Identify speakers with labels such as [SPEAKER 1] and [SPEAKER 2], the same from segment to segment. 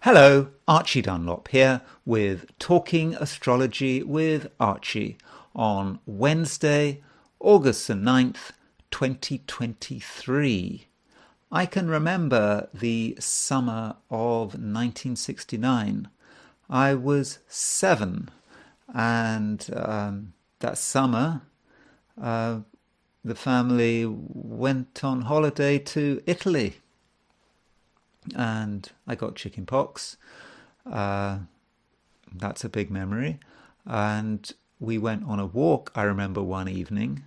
[SPEAKER 1] Hello, Archie Dunlop here with Talking Astrology with Archie on Wednesday, August the 9th, 2023. I can remember the summer of 1969. I was 7, and that summer the family went on holiday to Italy, and I got chicken pox. That's a big memory. And we went on a walk, I remember one evening,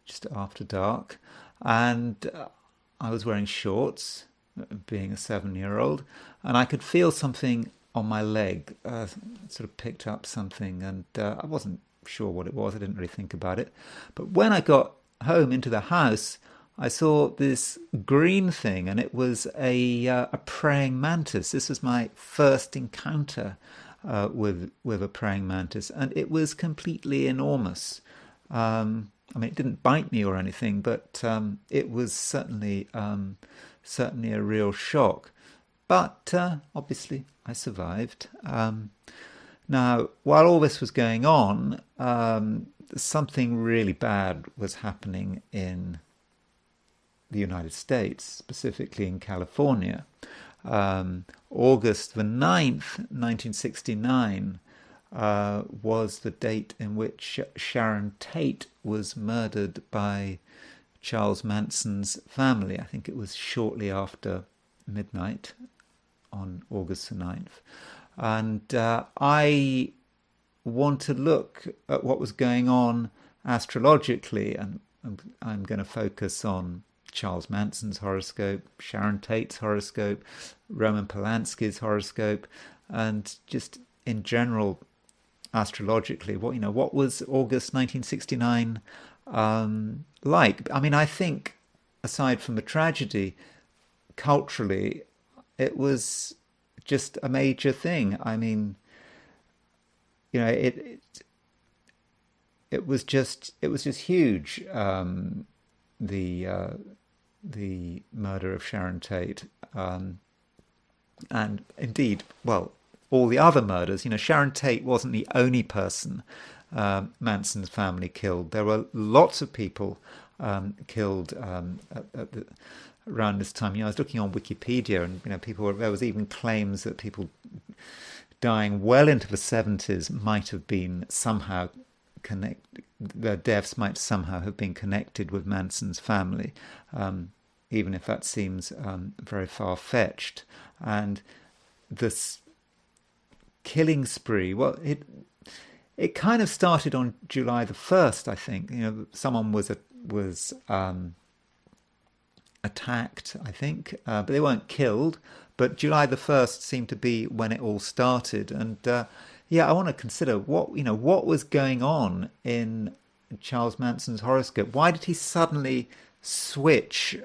[SPEAKER 1] just after dark, and I was wearing shorts, being a 7-year-old, and I could feel something on my leg, sort of picked up something, and I wasn't sure what it was. I didn't really think about it. But when I got home into the house, I saw this green thing, and it was a praying mantis. This was my first encounter with a praying mantis, and it was completely enormous. I mean, it didn't bite me or anything, but it was certainly a real shock. But obviously, I survived. Now, while all this was going on, something really bad was happening in the United States, specifically in California. August the 9th, 1969, was the date in which Sharon Tate was murdered by Charles Manson's family. I think it was shortly after midnight on August the 9th. And I want to look at what was going on astrologically, and I'm going to focus on Charles Manson's horoscope, Sharon Tate's horoscope, Roman Polanski's horoscope, and just in general, astrologically, what was August 1969 like? I mean, I think aside from the tragedy, culturally, it was just a major thing. I mean, it was just huge. The murder of Sharon Tate, and indeed, well, all the other murders. Sharon Tate wasn't the only person Manson's family killed. There were lots of people killed around this time. I was looking on Wikipedia, and there was even claims that people dying well into the 70s might have been somehow their deaths might somehow have been connected with Manson's family, even if that seems very far-fetched. And this killing spree, well, it kind of started on July the 1st, I think. Someone was attacked, I think, but they weren't killed. But July the 1st seemed to be when it all started, and yeah, I want to consider what was going on in Charles Manson's horoscope. Why did he suddenly switch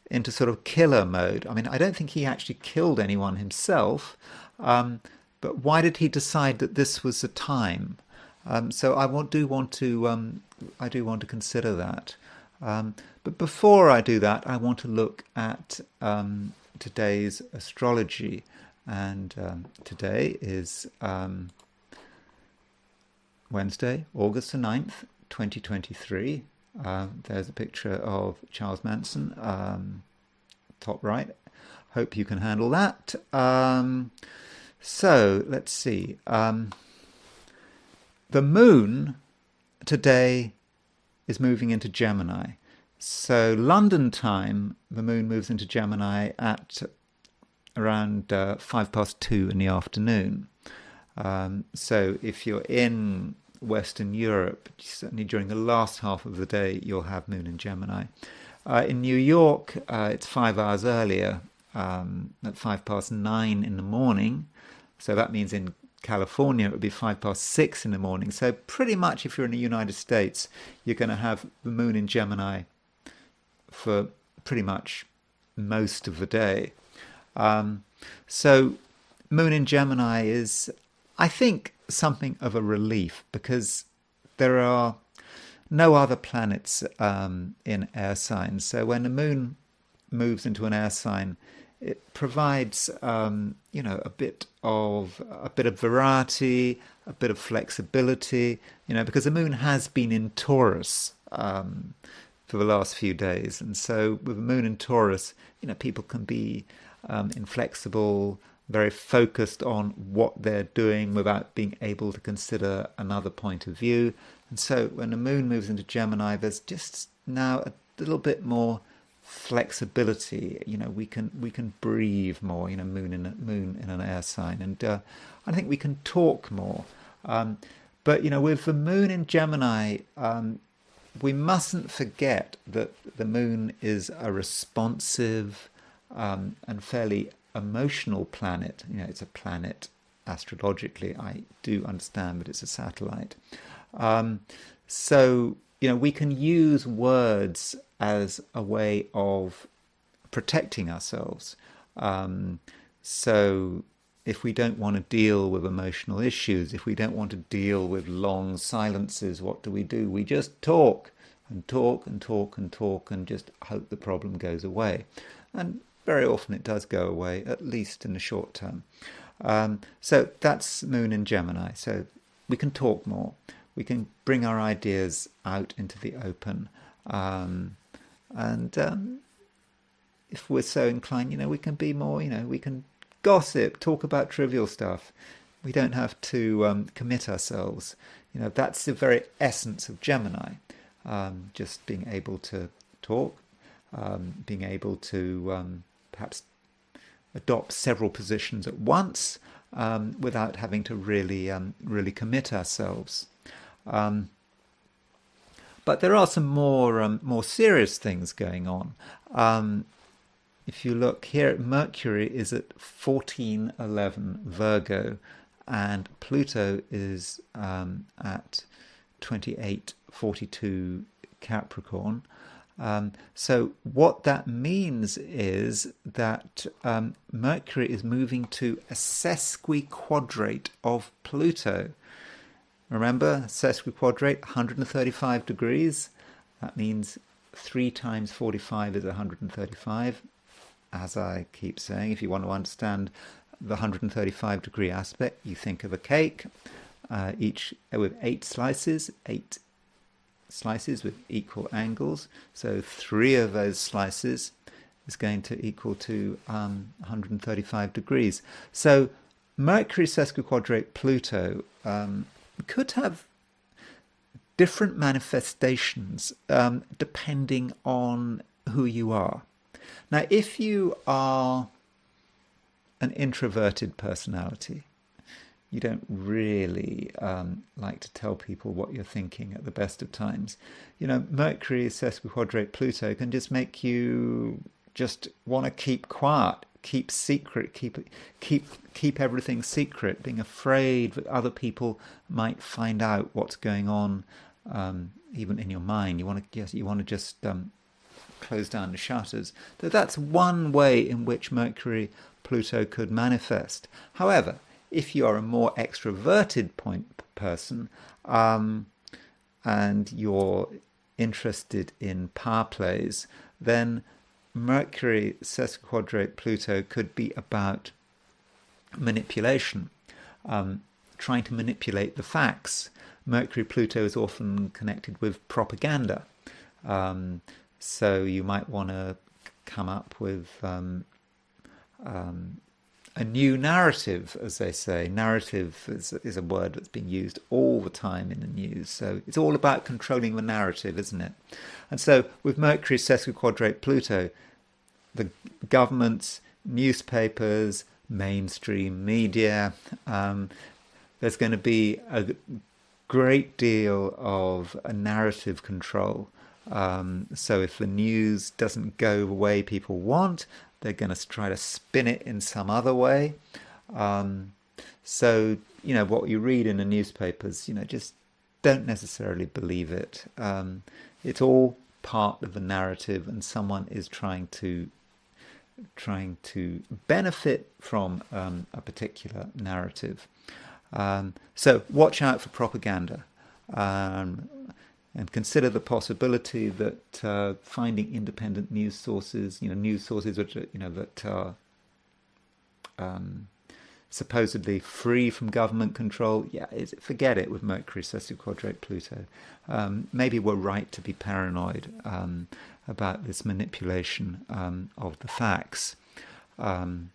[SPEAKER 1] into sort of killer mode? I mean, I don't think he actually killed anyone himself, but why did he decide that this was the time? So I do want to consider that. But before I do that, I want to look at today's astrology. And today is Wednesday, August the 9th, 2023. There's a picture of Charles Manson, top right. Hope you can handle that. So let's see. The moon today is moving into Gemini. So London time, the moon moves into Gemini at around 2:05 in the afternoon. So if you're in Western Europe, certainly during the last half of the day, you'll have moon in Gemini. In New York, it's 5 hours earlier, at 9:05 in the morning. So that means in California, it would be 6:05 in the morning. So pretty much if you're in the United States, you're going to have the moon in Gemini for pretty much most of the day. So moon in Gemini is, I think, something of a relief, because there are no other planets in air signs. So when the moon moves into an air sign, it provides a bit of variety, a bit of flexibility, because the moon has been in Taurus for the last few days, and so with the moon in Taurus, people can be inflexible, very focused on what they're doing without being able to consider another point of view. And so when the moon moves into Gemini, there's just now a little bit more flexibility. We can breathe more. Moon in an air sign, and I think we can talk more. But with the moon in Gemini, we mustn't forget that the moon is a responsive and fairly emotional planet. It's a planet astrologically. I do understand that it's a satellite. So we can use words as a way of protecting ourselves. So if we don't want to deal with emotional issues, if we don't want to deal with long silences, what do? We just talk and talk and talk and talk and just hope the problem goes away. And very often it does go away, at least in the short term. So that's moon in Gemini. So we can talk more. We can bring our ideas out into the open. And if we're so inclined, we can be more, we can gossip, talk about trivial stuff. We don't have to commit ourselves. That's the very essence of Gemini. Just being able to talk, being able to perhaps adopt several positions at once without having to really commit ourselves. But there are some more serious things going on. If you look here, Mercury is at 1411 Virgo, and Pluto is at 2842 Capricorn. So what that means is that Mercury is moving to a sesquiquadrate of Pluto. Remember, sesquiquadrate, 135 degrees. That means 3 times 45 is 135. As I keep saying, if you want to understand the 135 degree aspect, you think of a cake, each with 8 slices with equal angles. So 3 of those slices is going to equal to 135 degrees. So Mercury sesquiquadrate Pluto could have different manifestations depending on who you are. Now, if you are an introverted personality, you don't really like to tell people what you're thinking at the best of times. Mercury sesquiquadrate Pluto can just make you just want to keep quiet, keep secret, keep everything secret, being afraid that other people might find out what's going on, even in your mind. You want to just close down the shutters. So that's one way in which Mercury Pluto could manifest. However, if you are a more extroverted person and you're interested in power plays, then Mercury sesquiquadrate Pluto could be about manipulation, trying to manipulate the facts. Mercury Pluto is often connected with propaganda. So you might want to come up with a new narrative, as they say. Narrative is a word that's being used all the time in the news. So it's all about controlling the narrative, isn't it? And so with Mercury sesquiquadrate Pluto, the governments, newspapers, mainstream media, there's going to be a great deal of a narrative control. So if the news doesn't go the way people want, they're going to try to spin it in some other way. So, what you read in the newspapers, just don't necessarily believe it. It's all part of the narrative, and someone is trying to benefit from a particular narrative. So watch out for propaganda. And consider the possibility that finding independent news sources, news sources which that are supposedly free from government control. Yeah, forget it with Mercury session quadrate Pluto. Maybe we're right to be paranoid about this manipulation of the facts. Don't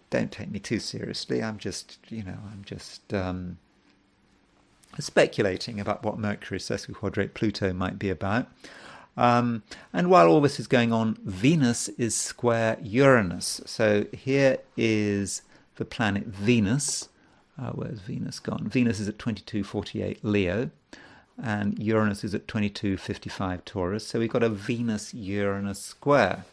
[SPEAKER 1] take me too seriously. I'm just speculating about what Mercury session quadrate Pluto might be about. And while all this is going on, Venus is square Uranus. So here is the planet Venus. Where's Venus gone? Venus is at 2248 Leo, and Uranus is at 2255 Taurus. So we've got a Venus-Uranus square.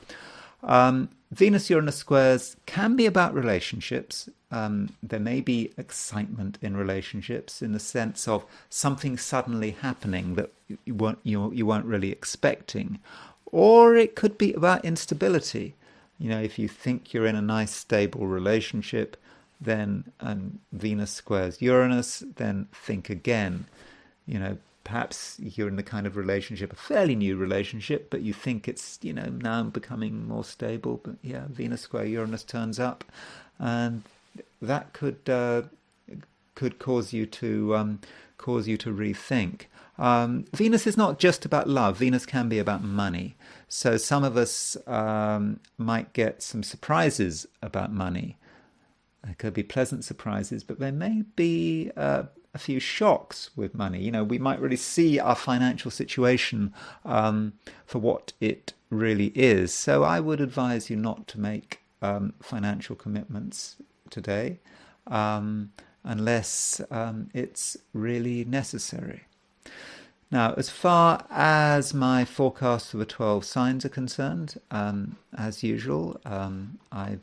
[SPEAKER 1] Venus-Uranus squares can be about relationships. There may be excitement in relationships in the sense of something suddenly happening that you weren't really expecting. Or it could be about instability. If you think you're in a nice, stable relationship, then Venus squares Uranus, then think again. Perhaps you're in the kind of relationship, a fairly new relationship, but you think it's, now becoming more stable. But yeah, Venus square Uranus turns up, and that could cause you to rethink. Venus is not just about love. Venus can be about money. So some of us might get some surprises about money. There could be pleasant surprises, but there may be a few shocks with money. We might really see our financial situation for what it really is. So I would advise you not to make financial commitments today unless it's really necessary. Now, as far as my forecast for the 12 signs are concerned, as usual, I've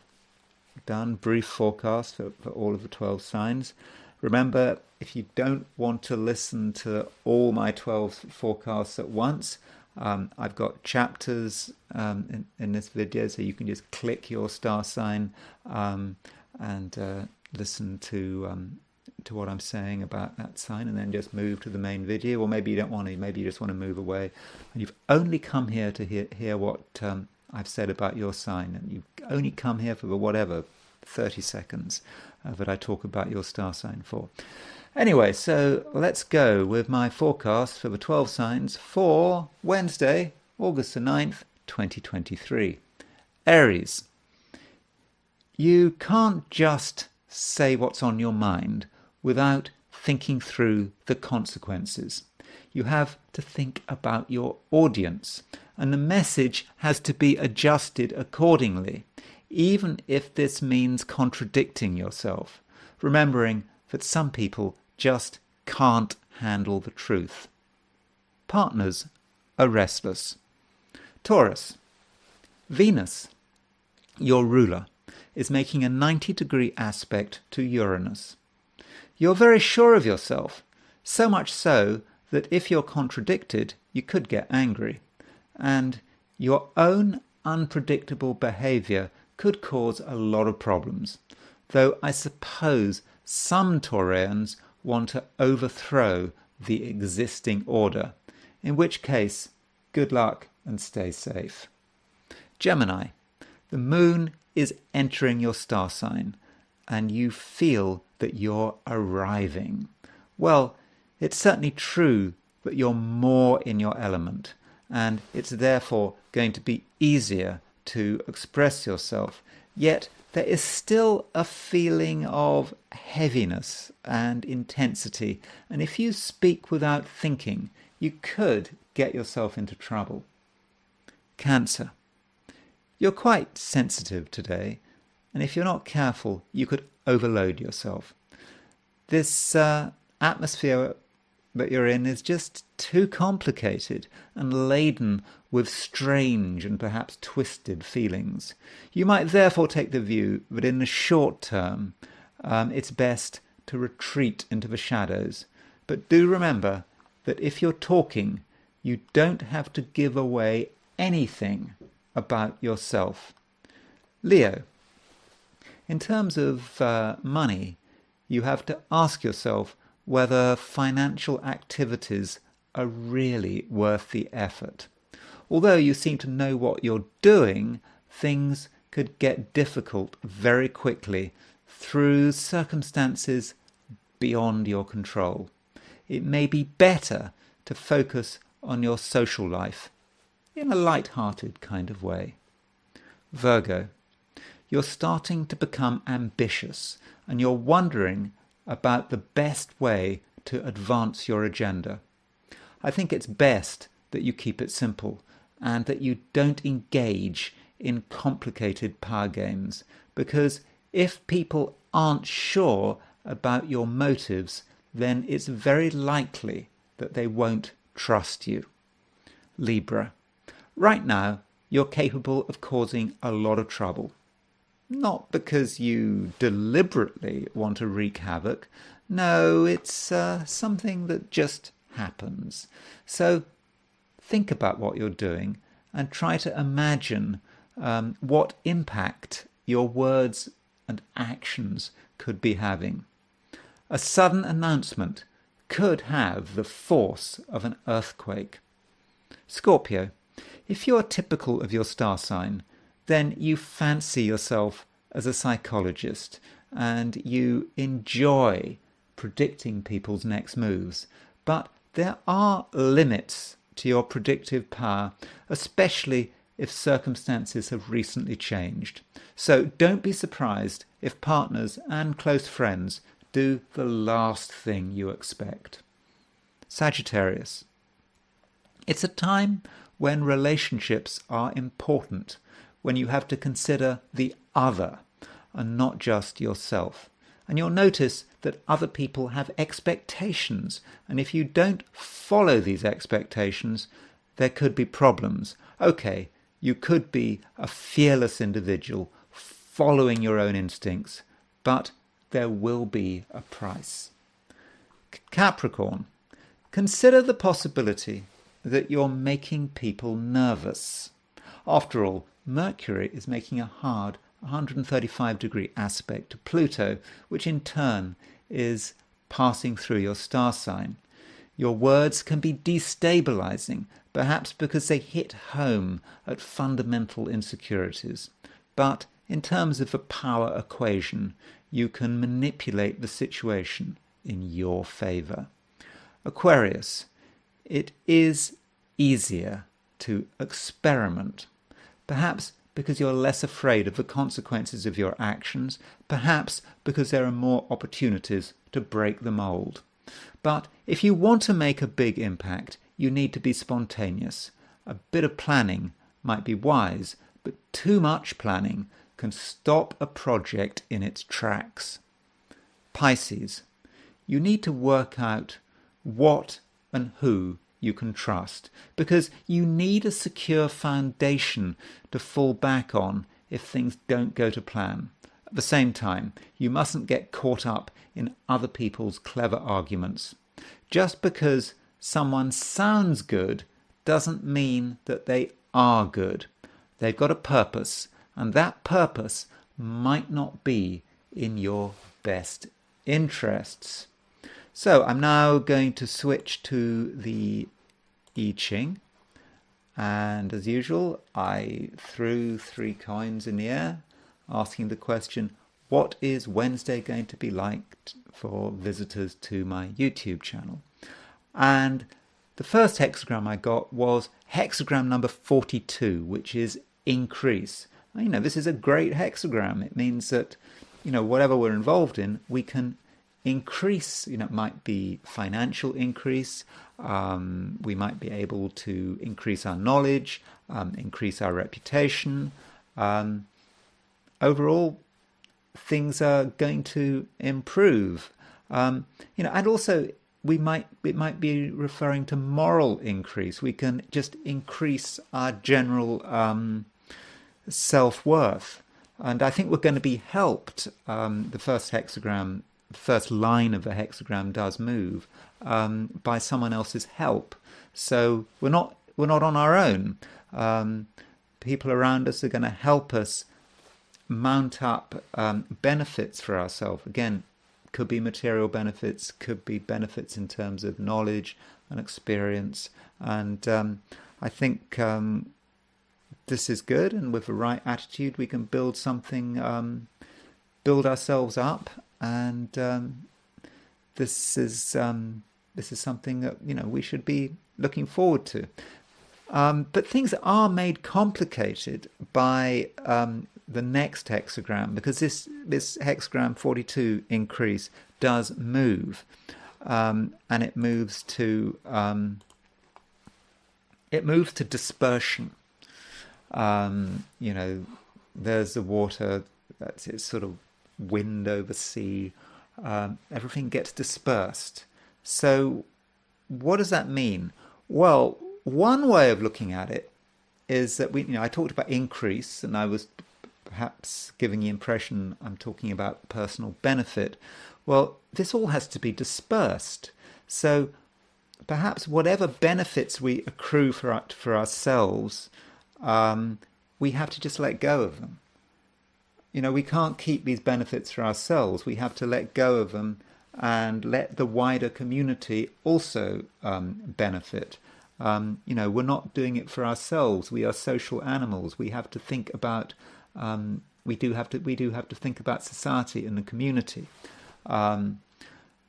[SPEAKER 1] done brief forecast for all of the 12 signs. Remember, if you don't want to listen to all my 12 forecasts at once, I've got chapters in this video, so you can just click your star sign and listen to what I'm saying about that sign, and then just move to the main video. Or maybe you don't want to, maybe you just want to move away, and you've only come here to hear what I've said about your sign, and you've only come here for the whatever 30 seconds that I talk about your star sign for. Anyway, so let's go with my forecast for the 12 signs for Wednesday, August the 9th, 2023. Aries. You can't just say what's on your mind without thinking through the consequences. You have to think about your audience, and the message has to be adjusted accordingly, even if this means contradicting yourself, remembering that some people just can't handle the truth. Partners are restless. Taurus. Venus, your ruler, is making a 90-degree aspect to Uranus. You're very sure of yourself, so much so that if you're contradicted, you could get angry. And your own unpredictable behaviour could cause a lot of problems, though I suppose some Taurians want to overthrow the existing order, in which case, good luck and stay safe. Gemini, the moon is entering your star sign, and you feel that you're arriving. Well, it's certainly true that you're more in your element, and it's therefore going to be easier to express yourself. Yet there is still a feeling of heaviness and intensity, and if you speak without thinking, you could get yourself into trouble. Cancer. You're quite sensitive today, and if you're not careful, you could overload yourself. This atmosphere that you're in is just too complicated and laden with strange and perhaps twisted feelings. You might therefore take the view that in the short term, it's best to retreat into the shadows. But do remember that if you're talking, you don't have to give away anything about yourself. Leo. In terms of money, you have to ask yourself whether financial activities are really worth the effort. Although you seem to know what you're doing, things could get difficult very quickly through circumstances beyond your control. It may be better to focus on your social life in a light-hearted kind of way. Virgo, you're starting to become ambitious and you're wondering about the best way to advance your agenda. I think it's best that you keep it simple and that you don't engage in complicated power games, because if people aren't sure about your motives, then it's very likely that they won't trust you. Libra, right now you're capable of causing a lot of trouble. Not because you deliberately want to wreak havoc. No, it's something that just happens. So think about what you're doing and try to imagine what impact your words and actions could be having. A sudden announcement could have the force of an earthquake. Scorpio, if you're typical of your star sign, then you fancy yourself as a psychologist and you enjoy predicting people's next moves. But there are limits to your predictive power, especially if circumstances have recently changed. So don't be surprised if partners and close friends do the last thing you expect. Sagittarius, it's a time when relationships are important, when you have to consider the other and not just yourself. And you'll notice that other people have expectations, and if you don't follow these expectations, there could be problems. Okay, you could be a fearless individual following your own instincts, but there will be a price. Capricorn, consider the possibility that you're making people nervous. After all, Mercury is making a hard 135-degree aspect to Pluto, which in turn is passing through your star sign. Your words can be destabilizing, perhaps because they hit home at fundamental insecurities. But in terms of a power equation, you can manipulate the situation in your favor. Aquarius, it is easier to experiment, perhaps because you're less afraid of the consequences of your actions, perhaps because there are more opportunities to break the mold. But if you want to make a big impact, you need to be spontaneous. A bit of planning might be wise, but too much planning can stop a project in its tracks. Pisces, you need to work out what and who you can trust, because you need a secure foundation to fall back on if things don't go to plan. At the same time, you mustn't get caught up in other people's clever arguments. Just because someone sounds good doesn't mean that they are good. They've got a purpose, and that purpose might not be in your best interests. So I'm now going to switch to the I Ching, and as usual I threw 3 coins in the air asking the question, what is Wednesday going to be like for visitors to my YouTube channel? And the first hexagram I got was hexagram number 42, which is increase. This is a great hexagram. It means that whatever we're involved in, we can increase. It might be financial increase. We might be able to increase our knowledge, increase our reputation. Overall, things are going to improve. And also it might be referring to moral increase. We can just increase our general self-worth. And I think we're going to be helped. The first hexagram, the first line of the hexagram does move by someone else's help. So we're not on our own. People around us are going to help us mount up benefits for ourselves. Again, could be material benefits, could be benefits in terms of knowledge and experience. And I think this is good, and with the right attitude, we can build something, build ourselves up, and this is this is something that we should be looking forward to. But things are made complicated by the next hexagram, because this hexagram 42 increase does move, and it moves to dispersion. There's the water, that's it, sort of wind over sea. Everything gets dispersed. So what does that mean? Well, one way of looking at it is that I talked about increase, and I was perhaps giving the impression I'm talking about personal benefit. Well, this all has to be dispersed. So perhaps whatever benefits we accrue for ourselves, we have to just let go of them. We can't keep these benefits for ourselves. We have to let go of them and let the wider community also benefit. We're not doing it for ourselves. We are social animals. We have to think about. We do have to think about society and the community. So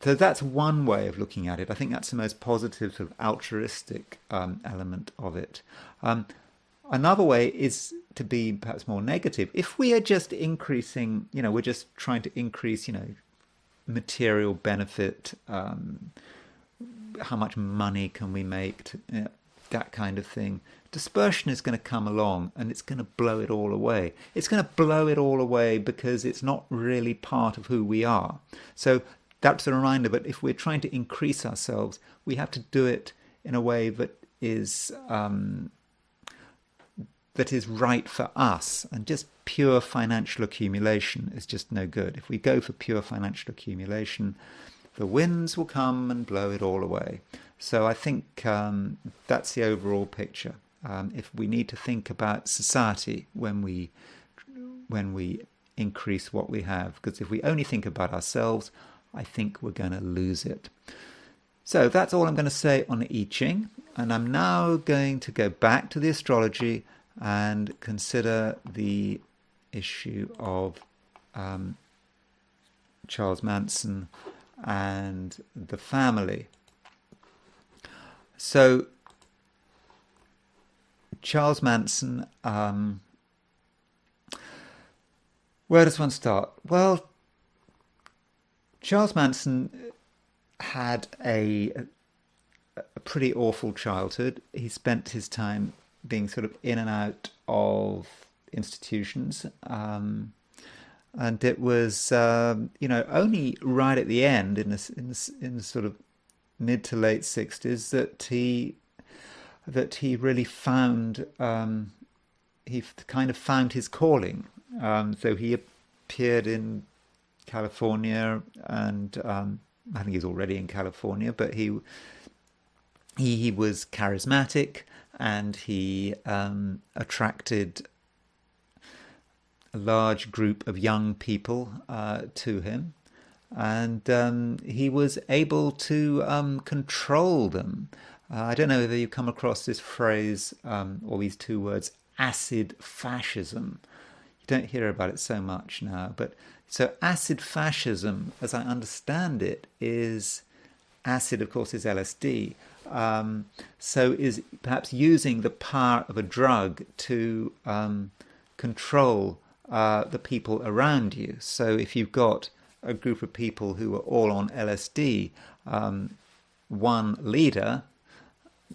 [SPEAKER 1] that's one way of looking at it. I think that's the most positive, sort of altruistic element of it. Another way is to be perhaps more negative. If we are just increasing, we're just trying to increase, material benefit, how much money can we make, that kind of thing. Dispersion is going to come along and it's going to blow it all away. It's going to blow it all away because it's not really part of who we are. So that's a reminder, but if we're trying to increase ourselves, we have to do it in a way that is right for us, and just pure financial accumulation is just no good. If we go for pure financial accumulation, the winds will come and blow it all away. So I think that's the overall picture. If we need to think about society when we increase what we have, because if we only think about ourselves, I think we're going to lose it. So that's all I'm going to say on the I Ching, and I'm now going to go back to the astrology and consider the issue of Charles Manson and the family. So Charles Manson, where does one start? Well, Charles Manson had a pretty awful childhood. He spent his time being sort of in and out of institutions, and it was only right at the end in the sort of mid to late 60s that he really found he kind of found his calling. So he appeared in California, and I think he's already in California, but he was charismatic, and he attracted a large group of young people to him, and he was able to control them. I don't know whether you come across this phrase or these two words, acid fascism. You don't hear about it so much now, but so acid fascism, as I understand it, is acid, of course, is LSD. So is perhaps using the power of a drug to control the people around you. So if you've got a group of people who are all on LSD, one leader,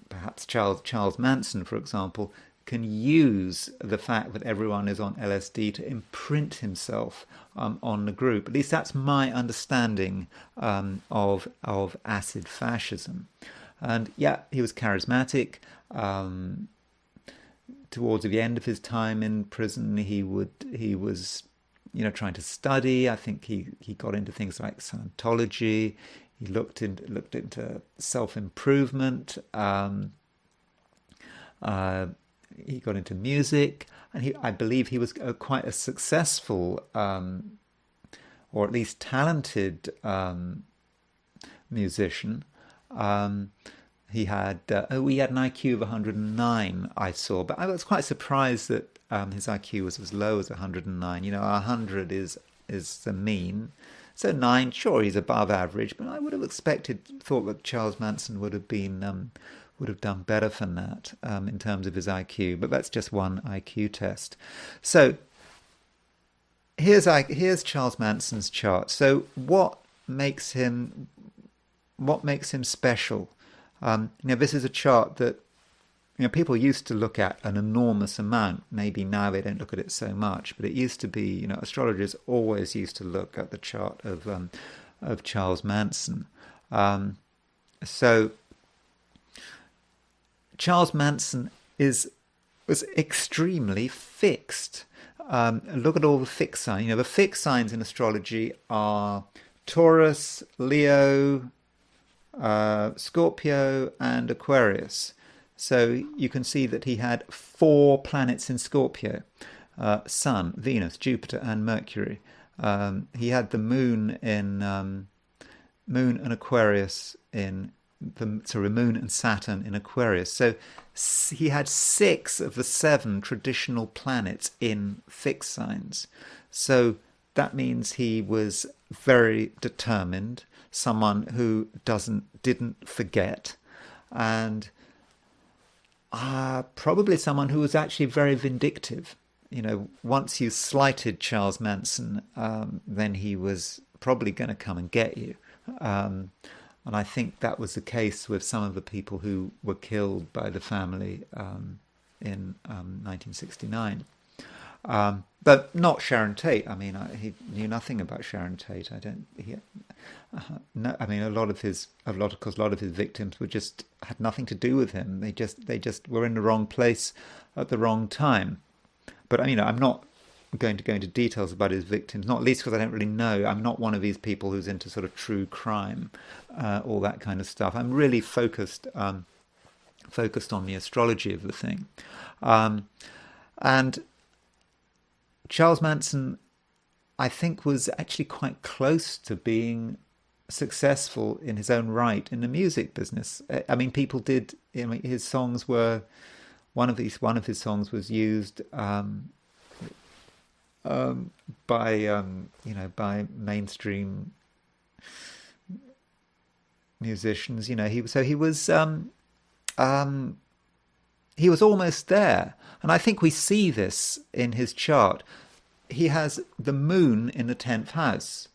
[SPEAKER 1] perhaps Charles Manson, for example, can use the fact that everyone is on LSD to imprint himself on the group. At least that's my understanding of acid fascism. And yeah, he was charismatic. Towards the end of his time in prison, he was trying to study. I think he got into things like Scientology. He looked into self-improvement. He got into music, and I believe he was quite a successful, or at least talented musician. He had an IQ of 109, I saw, but I was quite surprised that his IQ was as low as 109. 100 is the mean. So 9, sure, he's above average, but I would have thought that Charles Manson would have done better than that in terms of his IQ. But that's just one IQ test. So here's Charles Manson's chart. So what makes him special? This is a chart that people used to look at an enormous amount. Maybe now they don't look at it so much, but it used to be. Astrologers always used to look at the chart of Charles Manson. So Charles Manson was extremely fixed. Look at all the fixed signs. The fixed signs in astrology are Taurus, Leo, Scorpio, and Aquarius. So you can see that he had 4 planets in Scorpio: Sun, Venus, Jupiter, and Mercury. He had the Moon and Aquarius Moon and Saturn in Aquarius. So he had 6 of the 7 traditional planets in fixed signs. So that means he was very determined, someone who didn't forget, and probably someone who was actually very vindictive. Once you slighted Charles Manson, then he was probably going to come and get you. And I think that was the case with some of the people who were killed by the family in 1969. But not Sharon Tate. He knew nothing about Sharon Tate. No, a lot of his victims had nothing to do with him. They just were in the wrong place at the wrong time. But I'm not going to go into details about his victims, not least because I don't really know. I'm not one of these people who's into sort of true crime, all that kind of stuff. I'm really focused on the astrology of the thing. And Charles Manson, I think, was actually quite close to being successful in his own right in the music business. People did. His songs were one of his songs was used by mainstream musicians. He was almost there, and I think we see this in his chart. He has the Moon in the 10th house,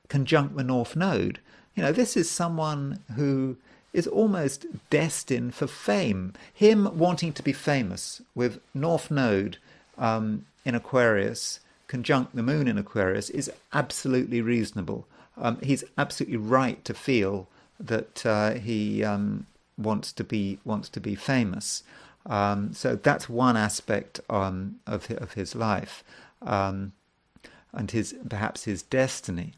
[SPEAKER 1] conjunct the North Node. This is someone who is almost destined for fame. Him wanting to be famous with North Node in Aquarius, conjunct the Moon in Aquarius, is absolutely reasonable. He's absolutely right to feel that he wants to be famous. So that's one aspect of his life, and perhaps his destiny.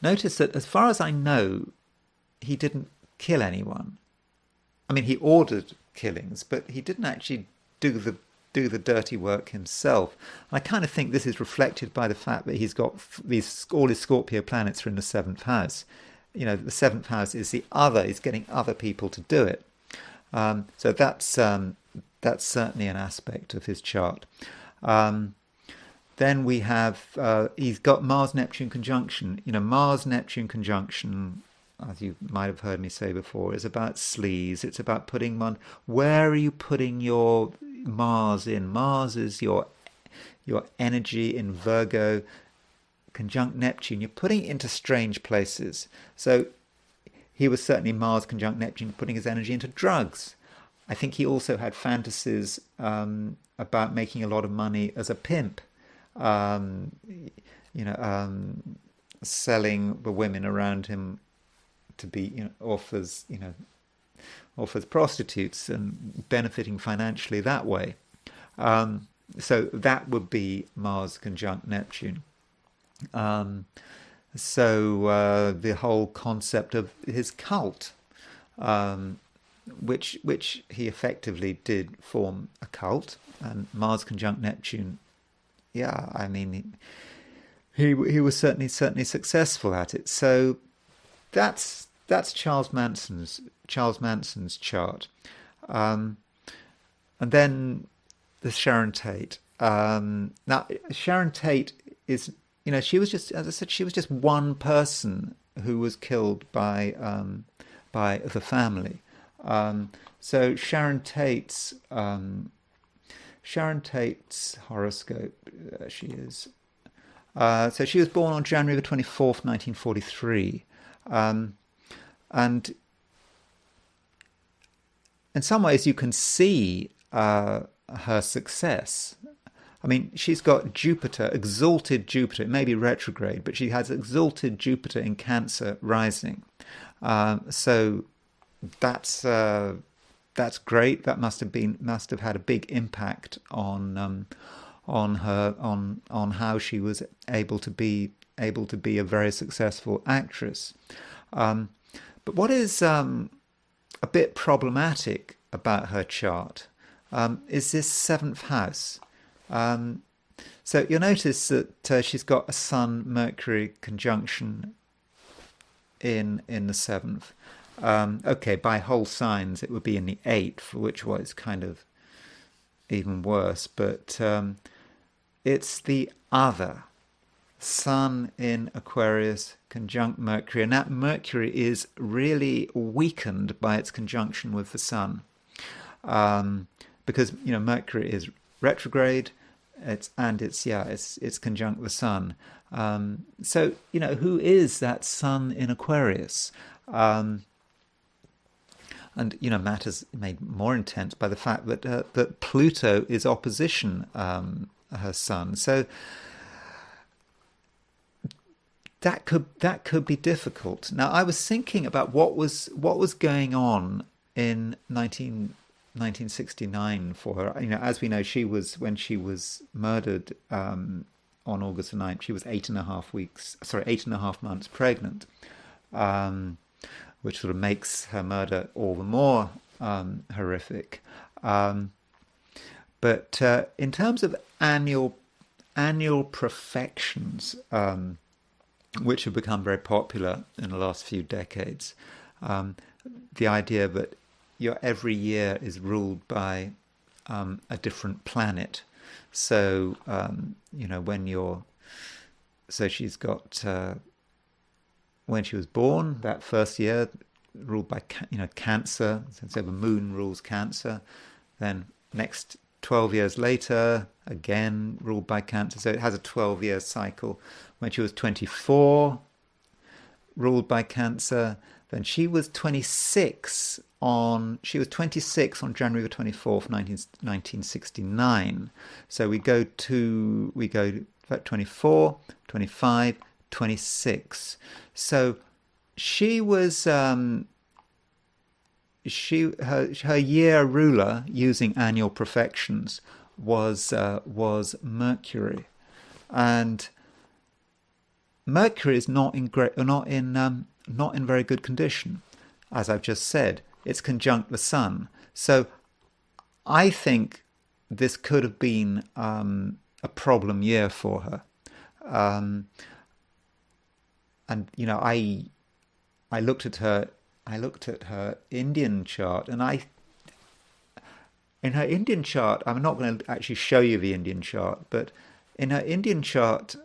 [SPEAKER 1] Notice that, as far as I know, he didn't kill anyone. He ordered killings, but he didn't actually do the dirty work himself. I kind of think this is reflected by the fact that he's got all his Scorpio planets are in the 7th house. The 7th house is he's getting other people to do it. So that's certainly an aspect of his chart. Then we have, he's got Mars-Neptune conjunction. Mars-Neptune conjunction, as you might have heard me say before, is about sleaze. It's about where are you putting your Mars in? Mars is your energy in Virgo. Conjunct Neptune, you're putting it into strange places. So he was certainly Mars conjunct Neptune, putting his energy into drugs. I think he also had fantasies about making a lot of money as a pimp, selling the women around him to be offers prostitutes and benefiting financially that way. So that would be Mars conjunct Neptune. So the whole concept of his cult, which he effectively did form a cult, and Mars conjunct Neptune, he was certainly successful at it. So that's that's Charles Manson's chart. Um, and then the Sharon Tate. Now Sharon Tate is, she was just, as I said, she was just one person who was killed by the family. So Sharon Tate's horoscope. She is. So she was born on January the 24th, 1943. Um, and in some ways, you can see her success. I mean, she's got Jupiter, exalted Jupiter. It may be retrograde, but she has exalted Jupiter in Cancer rising. So that's great. That must have had a big impact on her, on how she was able to be a very successful actress. Um, but what is a bit problematic about her chart is this seventh house. Um, so you'll notice that she's got a Sun Mercury conjunction in the seventh. Okay, by whole signs it would be in the eighth, which was kind of even worse. But it's the other Sun in Aquarius conjunct Mercury, and that Mercury is really weakened by its conjunction with the Sun, because Mercury is retrograde. It's conjunct the Sun. So who is that Sun in Aquarius? And matters made more intense by the fact that Pluto is opposition her Sun. So that could be difficult. Now, I was thinking about what was going on in 1969 for her. As we know, when she was murdered on August the 9th, she was 8.5 months pregnant, which sort of makes her murder all the more horrific. But in terms of annual profections, which have become very popular in the last few decades, the idea that your every year is ruled by a different planet. So she's got when she was born, that first year ruled by Cancer. So the moon rules Cancer. Then next 12 years later, again ruled by Cancer. So it has a 12-year cycle. When she was 24, ruled by Cancer. Then she was 26 on January the 24th, 1969. So we go 24, 25, 26. So she was her year ruler using annual profections was Mercury, and Mercury is not in very good condition, as I've just said. It's conjunct the Sun. So I think this could have been a problem year for her. And I looked at her Indian chart, and in her Indian chart, I'm not going to actually show you the Indian chart, but in her Indian chart,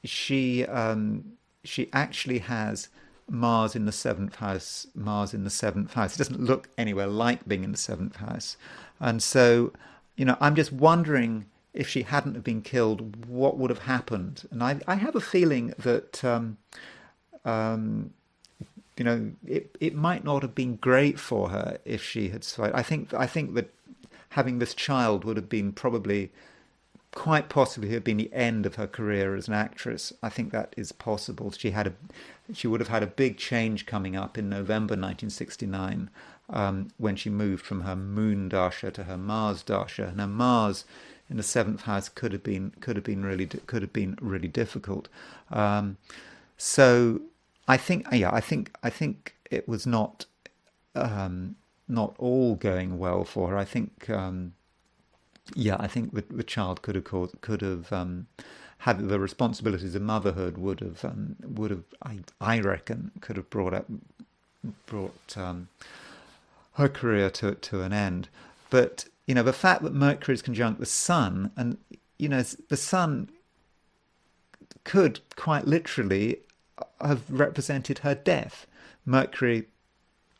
[SPEAKER 1] she actually has Mars in the seventh house. It doesn't look anywhere like being in the seventh house, and so I'm just wondering, if she hadn't have been killed, what would have happened? And I have a feeling that it might not have been great for her if she had survived. I think that having this child would have been probably, quite possibly, have been the end of her career as an actress. I think that is possible. She would have had a big change coming up in November 1969, when she moved from her Moon Dasha to her Mars Dasha, and her Mars in the seventh house could have been really difficult. So I think it was not all going well for her. I think the child could have had the responsibilities of motherhood would have I reckon could have brought her career to an end. But the fact that Mercury is conjunct the Sun, and the Sun could quite literally have represented her death. Mercury,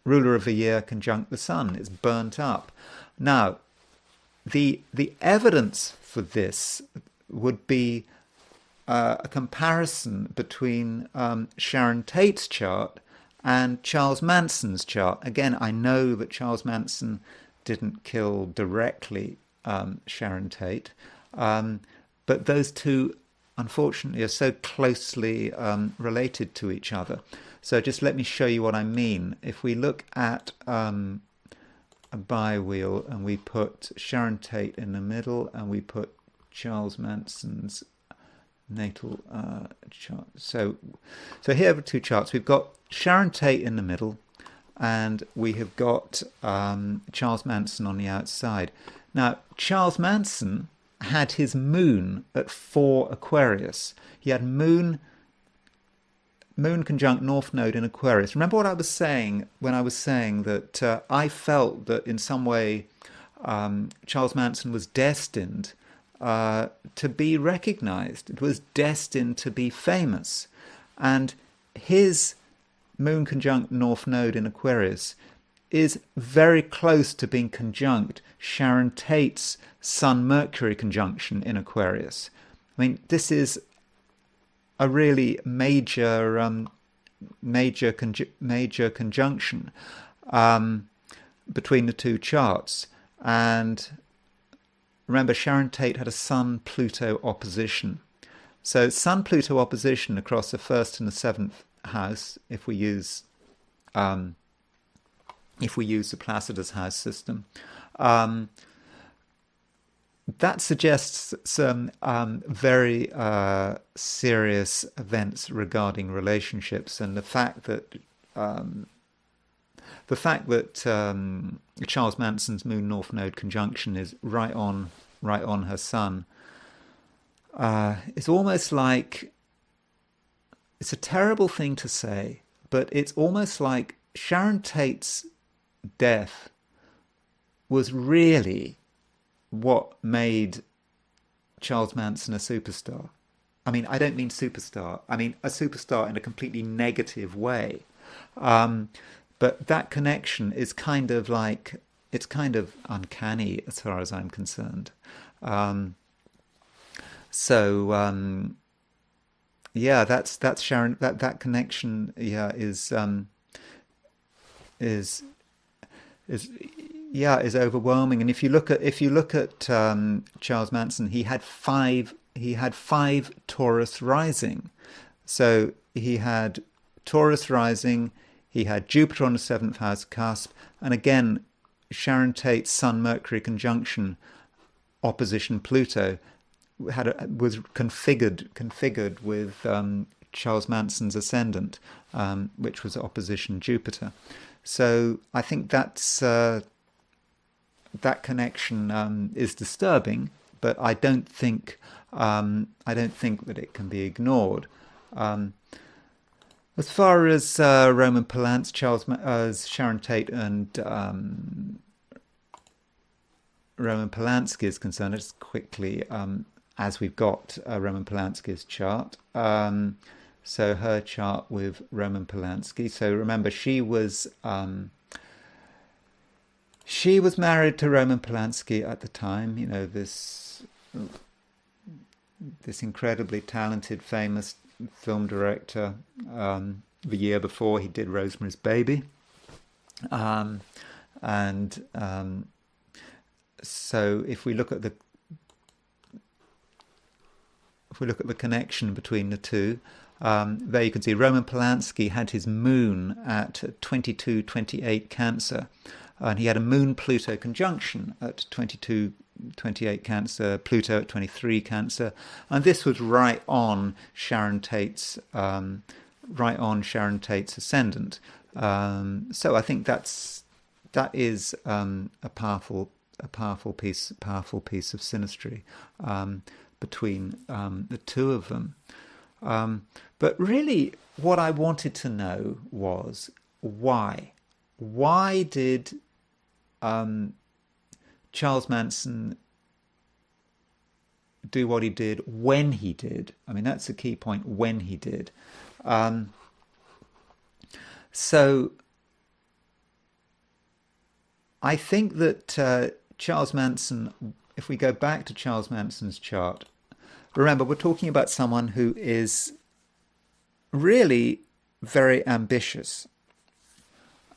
[SPEAKER 1] ruler of the year, conjunct the Sun. It's burnt up. Now, the evidence for this would be a comparison between Sharon Tate's chart and Charles Manson's chart. Again, I know that Charles Manson didn't kill directly Sharon Tate, but those two, unfortunately, are so closely related to each other. So just let me show you what I mean. If we look at a bi-wheel and we put Sharon Tate in the middle and we put Charles Manson's natal chart. So here are the two charts. We've got Sharon Tate in the middle and we have got Charles Manson on the outside. Now, Charles Manson had his moon at 4 Aquarius. He had moon conjunct North Node in Aquarius. Remember what I was saying when I was saying that I felt that in some way Charles Manson was destined to be recognized. It was destined to be famous. And his moon conjunct North Node in Aquarius is very close to being conjunct Sharon Tate's Sun-Mercury conjunction in Aquarius. I mean, this is a really major conjunction between the two charts. And remember, Sharon Tate had a Sun-Pluto opposition. So Sun-Pluto opposition across the 1st and the 7th house, if we use the Placidus house system, that suggests some very serious events regarding relationships, and the fact that Charles Manson's Moon North Node conjunction is right on her Sun. It's almost like, it's a terrible thing to say, but it's almost like Sharon Tate's death was really what made Charles Manson a superstar. I mean, I don't mean superstar. I mean a superstar in a completely negative way. But that connection is kind of like, it's kind of uncanny as far as I'm concerned. Yeah, that's Sharon. That connection, yeah, is overwhelming. And if you look at Charles Manson, he had five Taurus rising. So he had Taurus rising, he had Jupiter on the 7th house cusp, and again Sharon Tate's Sun Mercury conjunction opposition Pluto was configured with Charles Manson's ascendant, which was opposition Jupiter. So I think that's that connection is disturbing, but I don't think that it can be ignored. As far as Roman Polanski, Sharon Tate and Roman Polanski is concerned, just quickly, as we've got Roman Polanski's chart. So her chart with Roman Polanski. So remember, she was married to Roman Polanski at the time. You know, this incredibly talented, famous film director. The year before, he did Rosemary's Baby, so if we look at the connection between the two, there you can see Roman Polanski had his moon at 22-28 Cancer, and he had a Moon-Pluto conjunction at 22-28 Cancer, Pluto at 23 Cancer, and this was right on Sharon Tate's ascendant. So I think that is a powerful piece of synastry. between the two of them. But really, what I wanted to know was why. Why did Charles Manson do what he did when he did? I mean, that's the key point, when he did. So I think that Charles Manson, if we go back to Charles Manson's chart, remember, we're talking about someone who is really very ambitious.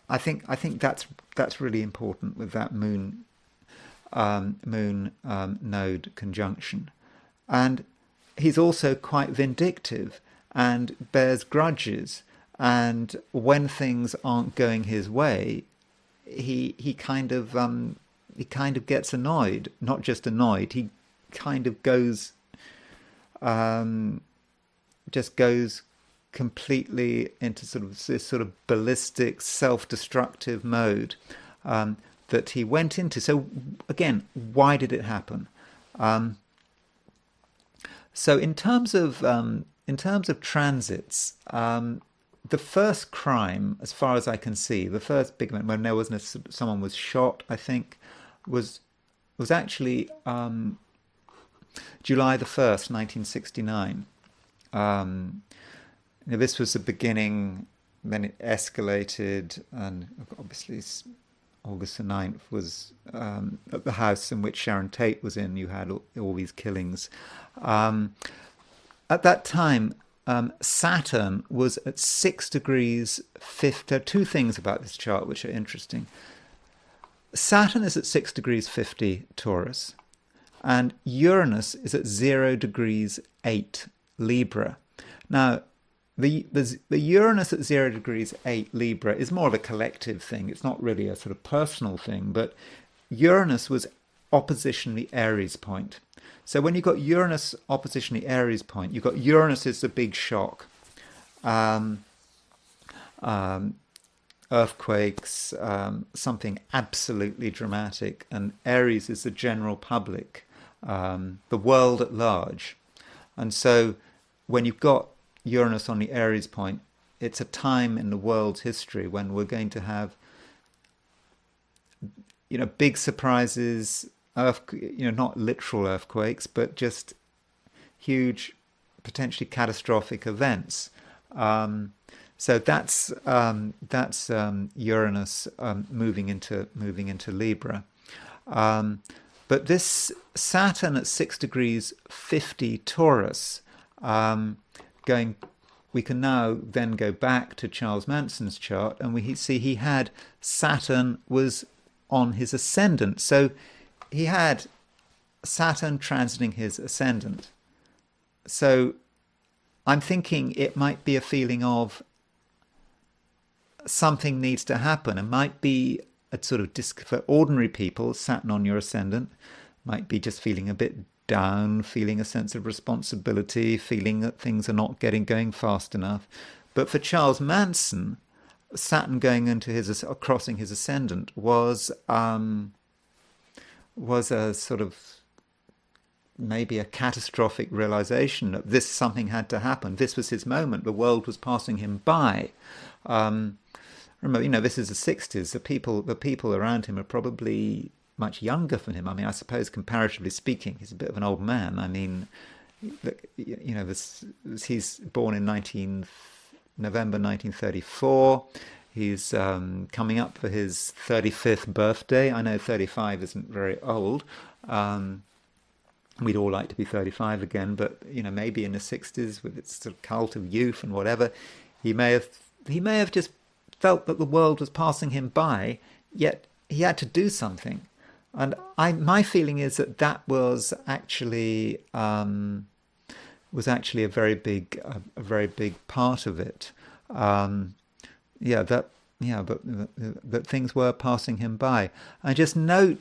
[SPEAKER 1] I think that's really important with that moon node conjunction, and he's also quite vindictive and bears grudges. And when things aren't going his way, he kind of gets annoyed. Not just annoyed, he kind of goes just goes completely into sort of this sort of ballistic, self-destructive mode that he went into. So again, why did it happen? So in terms of transits, the first crime, as far as I can see, the first big event when there was someone was shot, I think, was actually July the 1st, 1969. This was the beginning, then it escalated, and obviously August the 9th was at the house in which Sharon Tate was in. You had all these killings. At that time, Saturn was at 6 degrees 50. There are two things about this chart which are interesting. Saturn is at 6 degrees 50 Taurus, and Uranus is at 0 degrees 8 Libra. Now, the Uranus at 0 degrees 8 Libra is more of a collective thing. It's not really a sort of personal thing, but Uranus was opposition the Aries point. So when you've got Uranus opposition the Aries point, you've got Uranus is the big shock. Earthquakes, something absolutely dramatic, and Aries is the general public, the world at large. And so when you've got Uranus on the Aries point, it's a time in the world's history when we're going to have, big surprises, not literal earthquakes, but just huge, potentially catastrophic events. So that's Uranus moving into Libra. But this Saturn at 6 degrees 50 Taurus, we can now then go back to Charles Manson's chart, and we see he had Saturn was on his ascendant. So he had Saturn transiting his ascendant. So I'm thinking it might be a feeling of something needs to happen. It might be a sort of for ordinary people, Saturn on your ascendant, might be just feeling a bit down, feeling a sense of responsibility, feeling that things are not going fast enough. But for Charles Manson, Saturn going into crossing his ascendant was a sort of maybe a catastrophic realization that something had to happen. This was his moment. The world was passing him by. Remember, this is the 60s. The people around him are probably much younger than him. I mean, I suppose comparatively speaking, he's a bit of an old man. I mean, he's born in November 1934. He's coming up for his 35th birthday. I know 35 isn't very old. We'd all like to be 35 again, but maybe in the 60s, with its sort of cult of youth and whatever, he may have just felt that the world was passing him by, yet he had to do something. And my feeling is that was actually a very big part of it. But things were passing him by. And just note,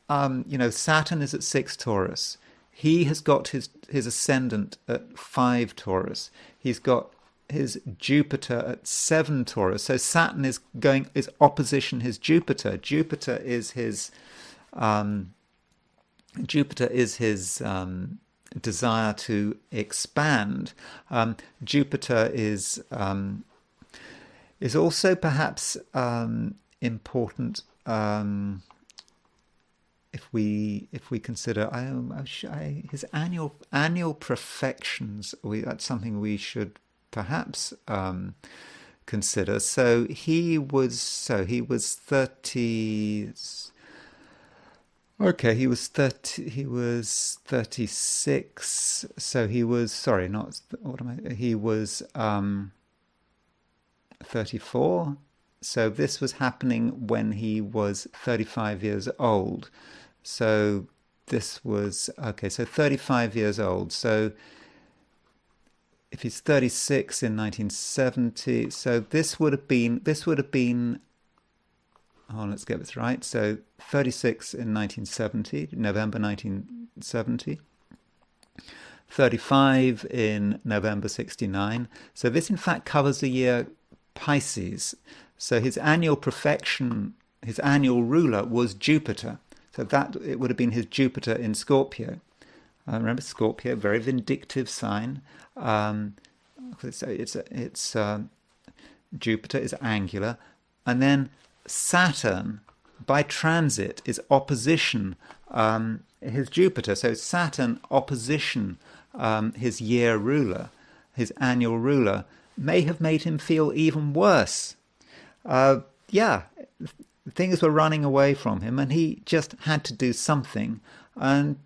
[SPEAKER 1] Saturn is at 6 Taurus. He has got his ascendant at 5 Taurus. He's got his Jupiter at 7 Taurus. So Saturn is opposition his Jupiter. Jupiter is his desire to expand. Jupiter is also perhaps important if we consider his annual perfections. That's something we should perhaps consider. So he was 30. Okay, he was 36. So he was, sorry, not what am I? He was 34. So this was happening when he was 35 years old. So this was, okay, so 35 years old. So if he's 36 in 1970, so this would have been, oh, let's get this right. So 36 in 1970, November 1970. 35 in November 69. So this in fact covers the year Pisces. So his annual perfection, his annual ruler was Jupiter. So that it would have been his Jupiter in Scorpio. Remember Scorpio, very vindictive sign. So it's Jupiter is angular, and then Saturn by transit is opposition his Jupiter. So Saturn opposition his year ruler, his annual ruler, may have made him feel even worse. Things were running away from him, and he just had to do something. And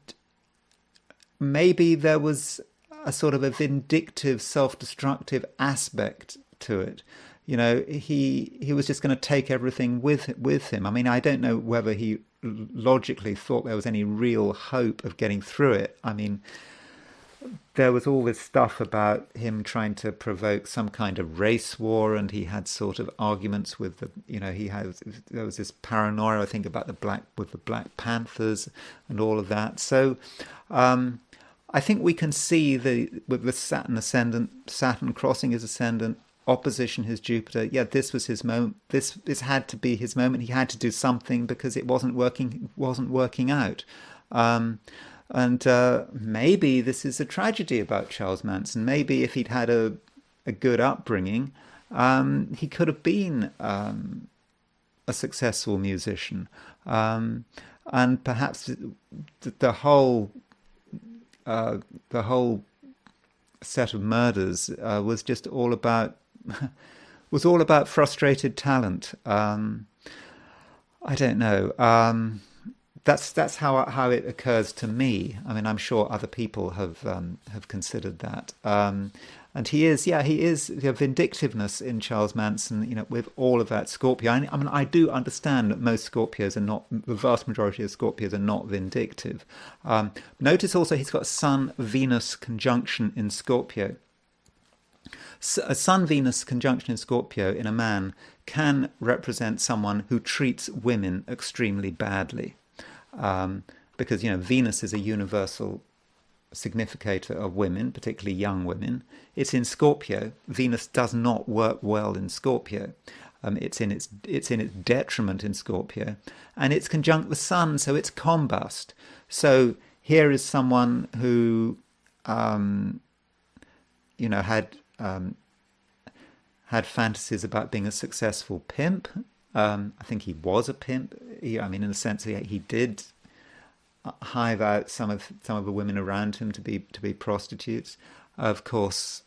[SPEAKER 1] maybe there was a sort of a vindictive, self-destructive aspect to it. You know, he was just going to take everything with him. I mean, I don't know whether he logically thought there was any real hope of getting through it. I mean, there was all this stuff about him trying to provoke some kind of race war, and he had sort of arguments with there was this paranoia, I think, about the Black Panthers and all of that. So I think we can see with the Saturn ascendant, Saturn crossing his ascendant, opposition his Jupiter. Yeah, this was his moment. This had to be his moment. He had to do something because it wasn't working out. And maybe this is a tragedy about Charles Manson. Maybe if he'd had a good upbringing, he could have been a successful musician. And perhaps the whole set of murders was just all about frustrated talent. I don't know. That's how it occurs to me. I mean, I'm sure other people have considered that. And he is the vindictiveness in Charles Manson, you know, with all of that Scorpio. I mean, I do understand that most Scorpios are not, the vast majority of Scorpios are not vindictive. Notice also he's got Sun-Venus conjunction in Scorpio. A Sun-Venus conjunction in Scorpio in a man can represent someone who treats women extremely badly. Because, you know, Venus is a universal significator of women, particularly young women. It's in Scorpio. Venus does not work well in Scorpio. It's in its detriment in Scorpio, and it's conjunct the Sun, so it's combust. So here is someone who, had fantasies about being a successful pimp. I think he was a pimp. In the sense that he did hive out some of the women around him to be prostitutes. Of course,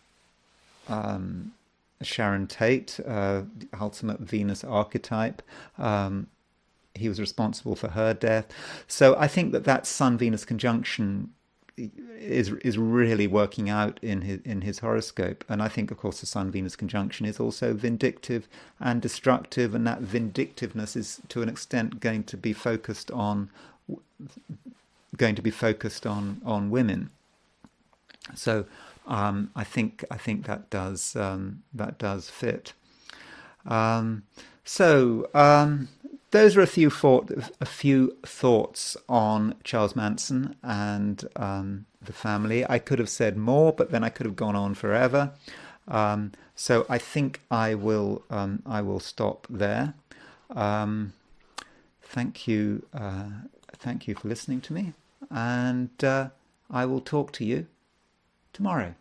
[SPEAKER 1] Sharon Tate, ultimate Venus archetype. He was responsible for her death. So I think that Sun-Venus conjunction is really working out in his horoscope. And I think, of course, the Sun-Venus conjunction is also vindictive and destructive, and that vindictiveness is to an extent going to be focused on women. So I think that does fit. Those are a few thoughts on Charles Manson and the family. I could have said more, but then I could have gone on forever. So I think I will stop there. Thank you for listening to me, and I will talk to you tomorrow.